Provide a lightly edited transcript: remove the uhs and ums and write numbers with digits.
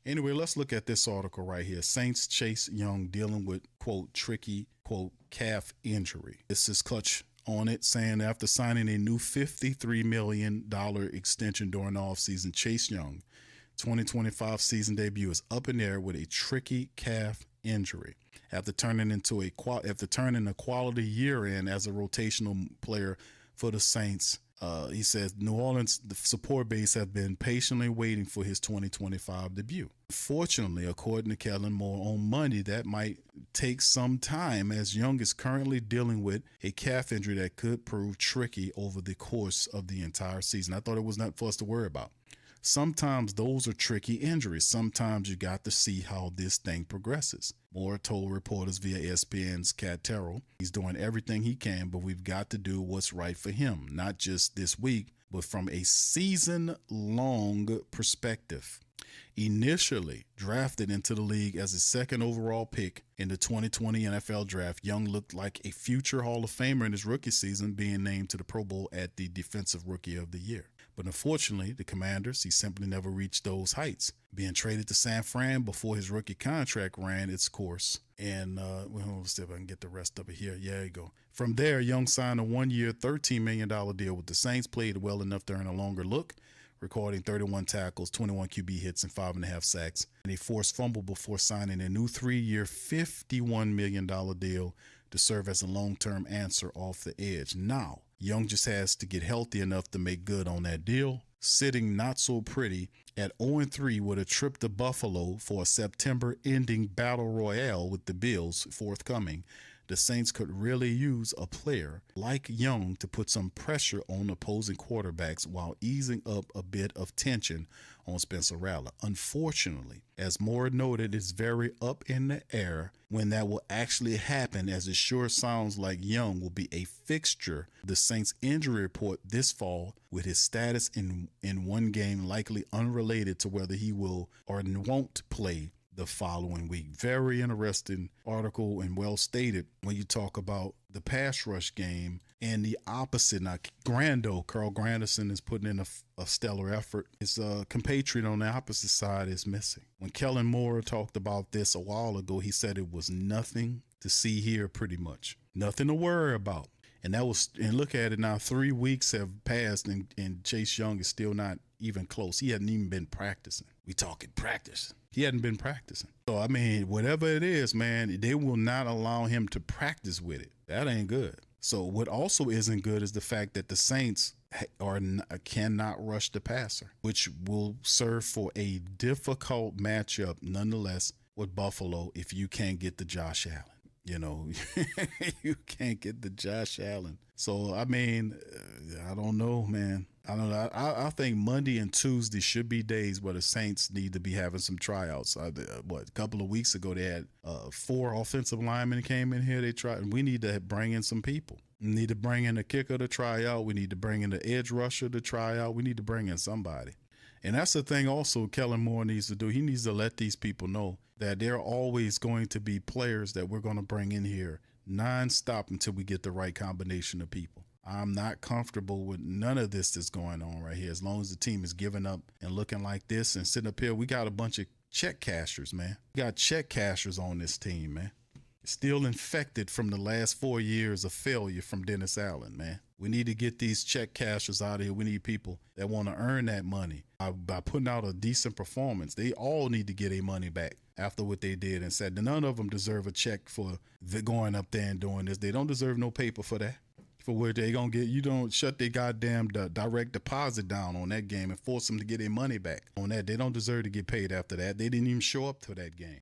Anyway, let's look at this article right here. Saints Chase Young dealing with, quote, tricky, quote, calf injury. This is Clutch on it, saying after signing a new $53 million extension during the offseason, Chase Young 2025 season debut is up in the air with a tricky calf injury. After turning a quality year in as a rotational player for the Saints, he says New Orleans, the support base, have been patiently waiting for his 2025 debut. Fortunately, according to Kellen Moore on Monday, that might take some time as Young is currently dealing with a calf injury that could prove tricky over the course of the entire season. I thought it was not for us to worry about. Sometimes those are tricky injuries. Sometimes you got to see how this thing progresses. Moore told reporters via ESPN's Cat Terrell, he's doing everything he can, but we've got to do what's right for him, not just this week, but from a season-long perspective. Initially drafted into the league as a second overall pick in the 2020 NFL Draft, Young looked like a future Hall of Famer in his rookie season, being named to the Pro Bowl at the Defensive Rookie of the Year. But unfortunately, the Commanders, he simply never reached those heights, being traded to San Fran before his rookie contract ran its course. And we'll see if I can get the rest of it here. Yeah, you go. From there, Young signed a one-year, $13 million deal with the Saints, played well enough to earn a longer look, recording 31 tackles, 21 QB hits, and 5.5 sacks, and a forced fumble before signing a new 3-year, $51 million deal to serve as a long-term answer off the edge. Now, Young just has to get healthy enough to make good on that deal. Sitting not so pretty at 0-3 with a trip to Buffalo for a September-ending battle royale with the Bills forthcoming, the Saints could really use a player like Young to put some pressure on opposing quarterbacks while easing up a bit of tension on Spencer Rattler. Unfortunately, as Moore noted, it's very up in the air when that will actually happen, as it sure sounds like Young will be a fixture of the Saints injury report this fall, with his status in one game likely unrelated to whether he will or won't play the following week. Very interesting article and well stated when you talk about the pass rush game and the opposite. Now, Carl Granderson is putting in a stellar effort. His compatriot on the opposite side is missing. When Kellen Moore talked about this a while ago, he said it was nothing to see here, pretty much. Nothing to worry about. And look at it now, 3 weeks have passed and Chase Young is still not even close. He hadn't even been practicing. We talking practice. He hadn't been practicing. So, I mean, whatever it is, man, they will not allow him to practice with it. That ain't good. So what also isn't good is the fact that the Saints cannot rush the passer, which will serve for a difficult matchup nonetheless with Buffalo if you can't get the Josh Allen. You know, you can't get the Josh Allen. So, I mean, I don't know, man. I don't know. I think Monday and Tuesday should be days where the Saints need to be having some tryouts. A couple of weeks ago, they had 4 offensive linemen came in here. They tried, and we need to bring in some people. We need to bring in a kicker to try out. We need to bring in the edge rusher to try out. We need to bring in somebody. And that's the thing also Kellen Moore needs to do. He needs to let these people know that there are always going to be players that we're going to bring in here nonstop until we get the right combination of people. I'm not comfortable with none of this that's going on right here. As long as the team is giving up and looking like this and sitting up here, we got a bunch of check cashers, man. We got check cashers on this team, man. Still infected from the last 4 years of failure from Dennis Allen, man. We need to get these check cashers out of here. We need people that want to earn that money by putting out a decent performance. They all need to get their money back after what they did and said none of them deserve a check for going up there and doing this. They don't deserve no paper for that. For where they gonna get, you don't shut their goddamn direct deposit down on that game and force them to get their money back on that. They don't deserve to get paid after that. They didn't even show up to that game.